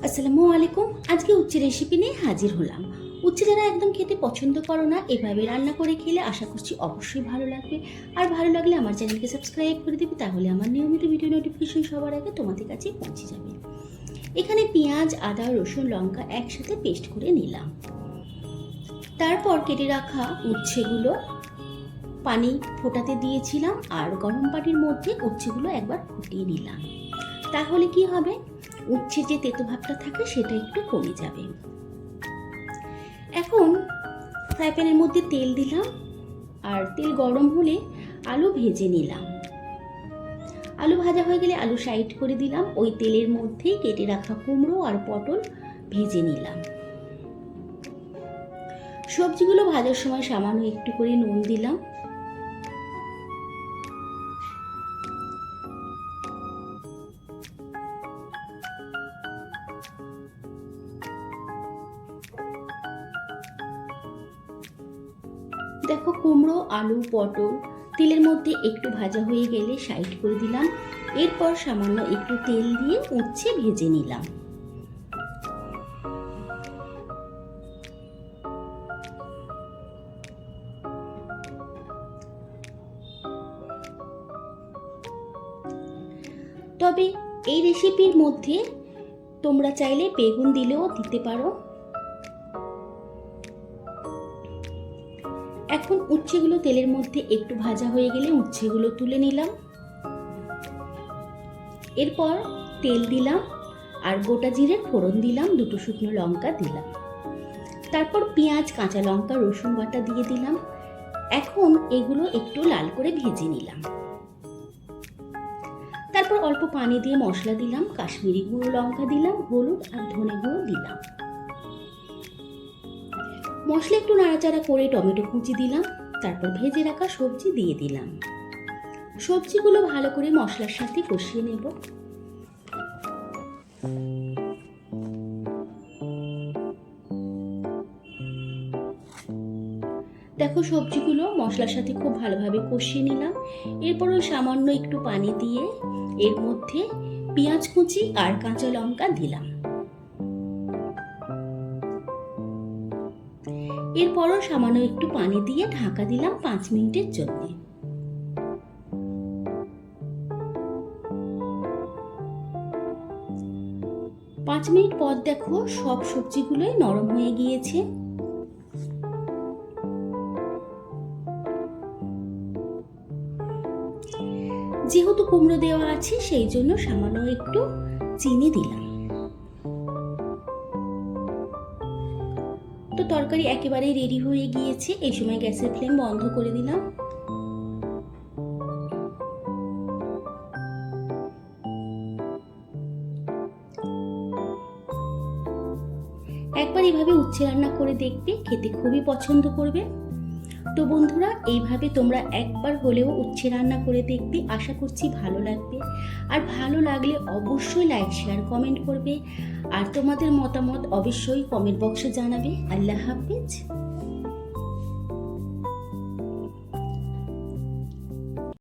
আসসালামু আলাইকুম। আজকে উচ্ছে রেসিপি নিয়ে হাজির হলাম। উচ্ছে যারা একদম খেতে পছন্দ করো না, এভাবে রান্না করে খেলে আশা করছি অবশ্যই ভালো লাগবে। আর ভালো লাগলে আমার চ্যানেলকে সাবস্ক্রাইব করে দিবে, তাহলে আমার নিয়মিত ভিডিও নোটিফিকেশন সবার আগে তোমাদের কাছে পৌঁছে যাবে। এখানে পেঁয়াজ, আদা, রসুন, লঙ্কা একসাথে পেস্ট করে নিলাম। তারপর কেটে রাখা উচ্ছেগুলো পানি ফোটাতে দিয়েছিলাম, আর গরম পানির মধ্যে উচ্ছেগুলো একবার ফুটিয়ে নিলাম। তাহলে কি হবে, উচ্ছে যে তেতো ভাবটা থাকে সেটা একটু কমে যাবে। এখন ফ্রাই প্যানের মধ্যে তেল দিলাম, আর তেল গরম হলে আলু ভেজে নিলাম। আলু ভাজা হয়ে গেলে আলু সাইড করে দিলাম। ওই তেলের মধ্যেই কেটে রাখা কুমড়ো আর পটল ভেজে নিলাম। সবজিগুলো ভাজার সময় সামান্য একটু করে নুন দিলাম। দেখো, কুমড়ো, আলু, পটল তেলের মধ্যে একটু ভাজা হয়ে গেলে সাইড করে দিলাম। এরপর সামান্য একটু তেল দিয়ে উচ্ছে ভেজে নিলাম। তবে এই রেসিপির মধ্যে তোমরা চাইলে বেগুন দিলেও দিতে পারো। এখন উচ্ছেগুলো তেলের মধ্যে একটু ভাজা হয়ে গেলে উচ্ছেগুলো তুলে নিলাম। এরপর তেল দিলাম, আর গোটা জিরের ফোড়ন দিলাম, দুটো শুকনো লঙ্কা দিলাম। তারপর পেঁয়াজ, কাঁচা লঙ্কা, রসুন বাটা দিয়ে দিলাম। এখন এগুলো একটু লাল করে ভেজে নিলাম। তারপর অল্প পানি দিয়ে মশলা দিলাম, কাশ্মীরি গুঁড়ো লঙ্কা দিলাম, হলুদ আর ধনে গুঁড়ো দিলাম। মশলা একটু নাড়াচাড়া করে টমেটো কুচি দিলাম। তারপর ভেজে রাখা সবজি দিয়ে দিলাম। সবজিগুলো ভালো করে মশলার সাথে কষিয়ে নেব। দেখো, সবজিগুলো মশলার সাথে খুব ভালোভাবে কষিয়ে নিলাম। এরপর ওই সামান্য একটু পানি দিয়ে এর মধ্যে পেঁয়াজ কুচি আর কাঁচা লঙ্কা দিলাম। এরপরও সামান্য একটু পানি দিয়ে ঢাকা দিলাম 5 মিনিটের জন্য। পাঁচ মিনিট পর দেখো, সব সবজিগুলোই নরম হয়ে গিয়েছে। যেহেতু কুমড়ো দেওয়া আছে, সেই জন্য সামান্য একটু চিনি দিলাম। তো তরকারি একেবারে রেডি হয়ে গিয়েছে। এই সময় গ্যাসের ফ্লেম বন্ধ করে দিলাম। একবার এইভাবে উচ্ছে রান্না করে দেখবে, খেতে খুবই পছন্দ করবে। তো বন্ধুরা, এইভাবে তোমরা একবার হলেও উচ্ছে রান্না করে দেখবে, আশা করছি ভালো লাগবে। আর ভালো লাগলে অবশ্যই লাইক, শেয়ার, কমেন্ট করবে। আর তোমাদের মতামত অবশ্যই কমেন্ট বক্সে জানাবে। আল্লাহ হাফেজ।